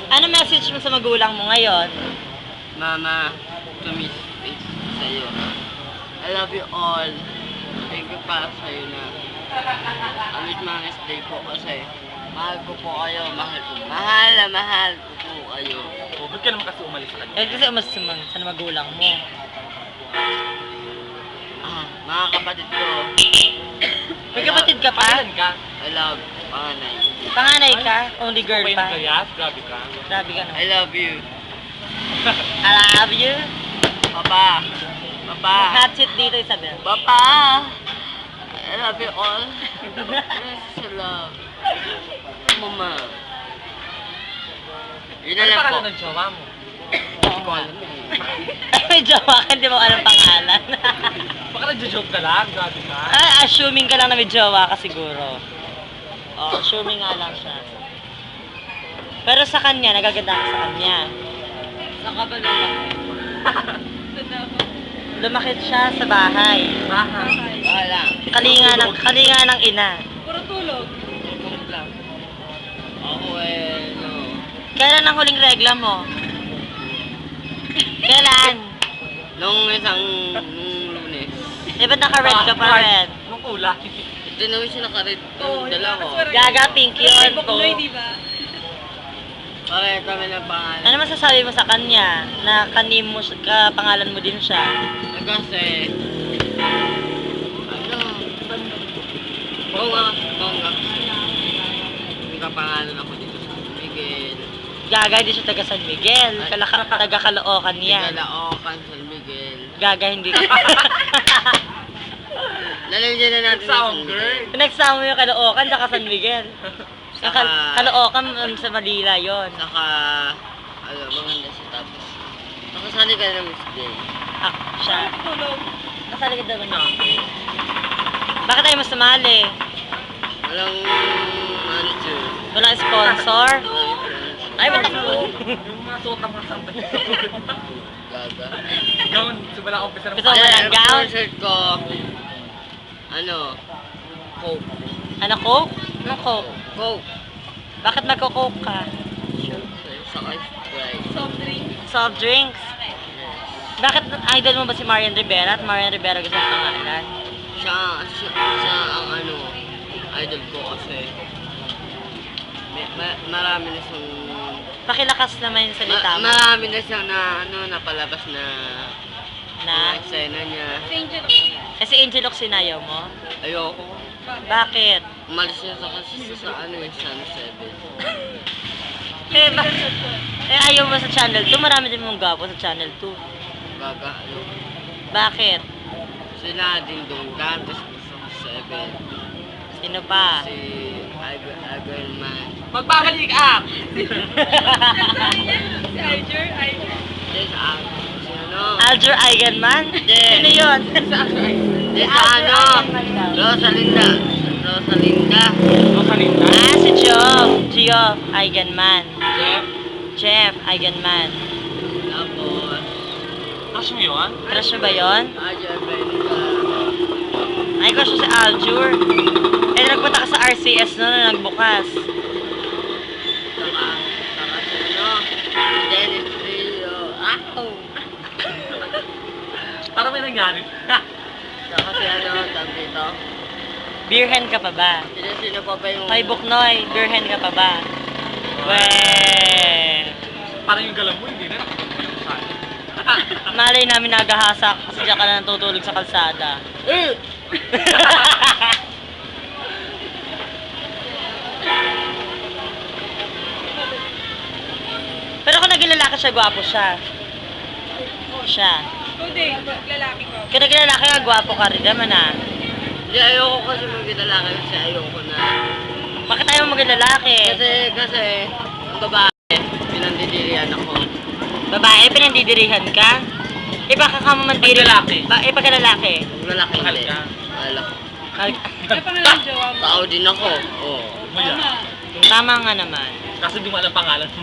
Ano message mo sa magulang mo ngayon? Mama, to miss face sa'yo. I love you all. Thank you para sa'yo na. Amit Mama's Day po kasi mahal ko po kayo. Mahal na mahal ko po kayo. O, ba't ka naman kasi umalis sa kanya? Eh, kasi umasaman sa magulang mo. Mga kapatid ko. May kapatid ka pa? Pangalan ka? I love panganay. Panganay ka? Only girl Okay pa? na gayas? Grabe ka. Grabe ka no? I love you. I love you. Papa. Papa. Hot seat dito, Isabel. Papa. I love you all. Yes, I love. Mama. Yun na Ano lang po. pangalan ng jowa mo? Hindi ko alam eh. May jowa ka, di mo alam pangalan. Baka nagjo-joke ka lang? Grabe ka. Assuming ka lang na may jowa ka siguro. Oh, assuming nga lang siya. Pero sa kanya, nagaganda ka sa kanya. Saka ba naman? Lumakit siya sa bahay. Wala. Kalinga ng ina. Tulog lang. Ako no. Kailan ang huling regla mo? Kailan? Nung Lunes. Eh, ba't naka-red ka pa red? Nung kulay. Ito na siya nakarit. Dala ko. Gaga, pink yun. Pare kami ng pangalan. Ano masasabi mo sa kanya? Na kanim mo, pangalan mo din siya. Kasi, ano, bongga. May kapangalan ako dito sa Miguel. Gaga, hindi siya taga San Miguel. Taga Caloocan yan. Caloocan, San Miguel. Gaga, hindi ka. Lalagyan na natin Sound ng girl. Pinagsama mo yung Caloocan, saka San Miguel. Yung Caloocan sa Manila yon. Saka, maganda siya tapos. Nakasali ka na Miss Day. Siya. Nasali ka daw niya. Bakit tayo mas sumali? Walang manager. Walang sponsor? Walang friends. Ay, matakbo. Yung mga suot ng mga sampay. Gaga. Gawin, simula umpisa ng Gusto mo ng gown? Concert ko, Coke. Ano, Coke? Anong Coke? Coke. Bakit magko-Coke ka? Saka Sprite. Soft drinks? Bakit idol mo ba si Marian Rivera at Marian Rivera gusto ang pangalan? Siya ang idol ko kasi marami na siyang Pakilakas naman yung salita mo. marami na siyang napalabas na Na? eksena niya. Kasi Angel Oxinayaw mo? Ayoko. Bakit? Umalis siya sa Channel 7. Ayaw mo sa Channel 2? Marami din mong gwapo sa Channel 2. Gaga, ayoko. Bakit? Sila din Donggan, tapos gusto ko 7. Sino pa? Si Iron Man. Magbabalik up! Then, si ano? Alger Eigenman? Hindi. Sino yun? Then, sa ano? Rosalinda. Rosalinda? Si Geoff Eigenman. Jeff Eigenman. Tapos, Crush mo yun? Crush mo ba yun? Aja Benga. Ay, crush mo si Aljur. Eh, nagpunta ka sa RCS no, na nagbukas. Saka si ano? Dennis Rio. Parang may nangyari. Saka si ano? Tawag dito. Beerhen ka pa ba? Sino pa ba yung... Hoy, Buknoy, beerhen ka pa ba? Weh! Parang yung galang mo, hindi na. Yung saan. Malay namin nagahasak kasi diyan ka na natutulog sa kalsada. Pero kung naging lalaki siya, gwapo siya. Siya. Hindi, lalaki ko. Kung naging lalaki ka, gwapo ka rin naman ah. Hindi, ayoko kasi maglalaki kasi ayoko na. Bakit ayaw mo maging lalaki? Kasi, ang babae, pinandidirihan ako. Babae, pinandidirihan ka? Eh baka ka mamandiri. Pag lalaki. Pagka lalaki. Ang lalaki Mahal hindi. ka. Mahal ako. Ano pangalan ng jowa mo? Tao din ako. Oo. Maya. Tama nga naman. Kasi di mo alam pangalan mo.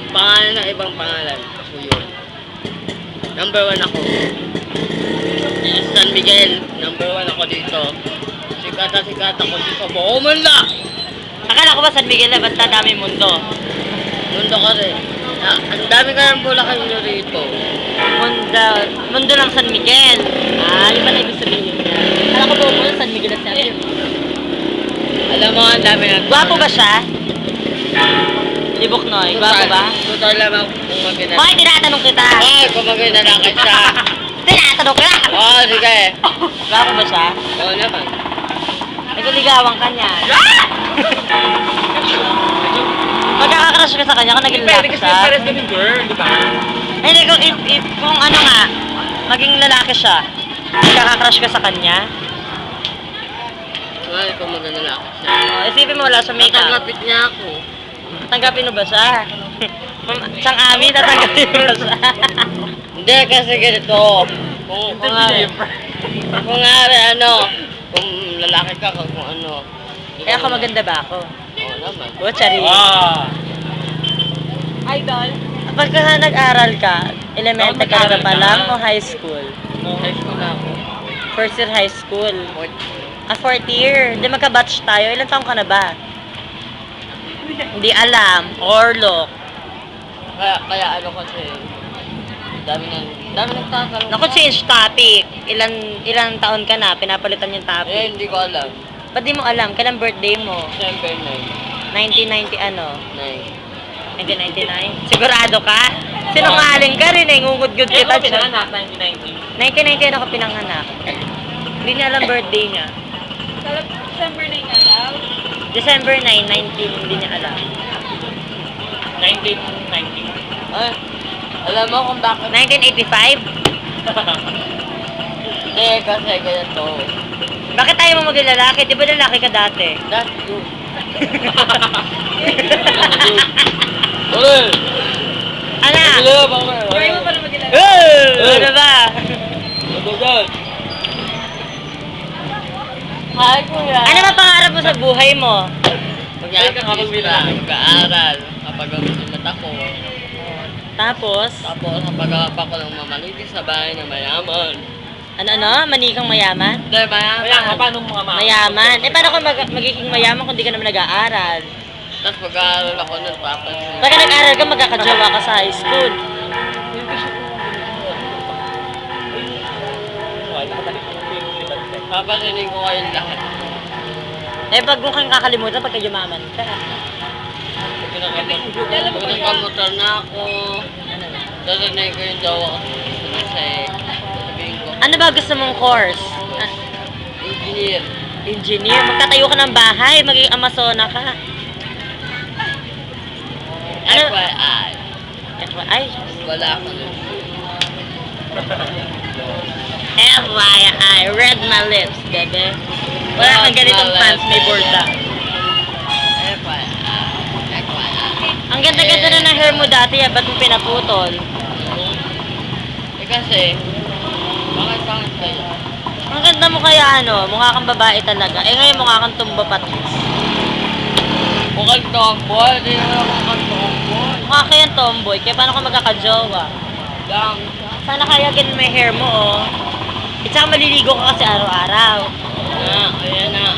Pangalan ng ibang pangalan. Ako yun. Number 1 ako. San Miguel. Number 1 ako dito. Sikat ako dito. Buo man lang! Akala ko ba San Miguel na basta dami mundo? Mundo kasi. Ang dami ka ng bulak nyo rito. Mundo ng San Miguel. Ah, di ba na ibig sabihin niya? Alam ko buo mo San Miguel at San Miguel. Alam mo, ang dami ng... Gwapo ba siya? Libok Noy, gwapo ba? Tutor lang ako kung maganda. Hoy, tinatanong kita! Ay, kung maganda lang siya. Tinatanong kita! Oo, sige. Gwapo ba siya? Oo naman. Nagliligawan ka niya. Magkakakrush ka sa kanya kung naging Pwede lalaki kasi siya. pares kami girl, di ba? Hindi, kung ano nga, maging lalaki siya, magkakakrush ka sa kanya. Ay, kung maganda lang siya. Isipin mo wala sa makeup. Natanggapit niya ako. Tanggapin mo ba siya? Sang amin, tatanggapin mo ba siya? Hindi, kasi ganito. Kung nga, ano, kung lalaki ka, kung ano. Kaya ako maganda ba ako? Oo naman. O, chari. Ah. Idol. Pagka nag-aral ka, elementary ka na pa lang o high school? High school na ako. First year high school. Fourth. Fourth year. Hindi magka-batch tayo. Ilan taong ka na ba? Hindi alam. Orlo. Kaya ano kasi, dami nagtatanong. Naku, change topic. Ilan taon ka na? Pinapalitan yung topic. Hindi ko alam. Ba't di mo alam? Kailan birthday mo? December 1990 ano? 9. 1999? Sigurado ka? Sinungaling ka rin eh. Ngungud-gud Kaya kita. ako pinanganak, 1990. 1990 ako pinanganak. Hindi niya alam birthday niya. December 9 na daw. December 9, 19, hindi niya alam. 1990. Ay, alam mo kung bakit? 1985? Hindi, kasi ganito. Bakit tayo mo maging lalaki? Di ba lalaki ka dati? That's good. Uy! Ano? Try mo pa na mag-ilala. Ano ba? Hi, kuya. Ano ba pangarap mo sa buhay mo? Mag-aaral. Kapag masimat ako. Tapos? Tapos, kapag pa ko ng mamaliti sa bahay na mayaman. Ano? Manikang mayaman? Hindi, mayaman. Kaya nga, paano mga mga... Mayaman? Eh, paano ka magiging mayaman kung di ka naman nag-aaral? Tapos mag-aaral ako nun, tapos... Pagka nag-aaral ka, magkakajowa ka sa high school. Papasinin ko kayong lahat. Eh, pag mo kang kakalimutan, pagka yumaman ka. Pag nagkamotor na ako, Ano? sasanay ko yung jowa ko kasi sabihin ko, Ano ba gusto mong course? engineer. Engineer? Magtatayo ka ng bahay, magiging Amazona ka. Ano? FYI. Ay, Wala ako nun. FYI, read my lips, bebe. Wala kang ganitong pants, may borda. FYI. Ang ganda-ganda na ng hair mo dati, ba't mo pinaputol? Eh kasi, bakit pangit kayo? Ang ganda mo kaya ano, mukha kang babae talaga. Eh ngayon mukha kang tumba patis. Mukhang tomboy, hindi naman ako mukhang tomboy. Mukha kayang tomboy, kaya paano ka magkakajowa? Lang. Sana kaya ganun may hair mo, oh. At saka maliligo ka kasi araw-araw. Kaya na,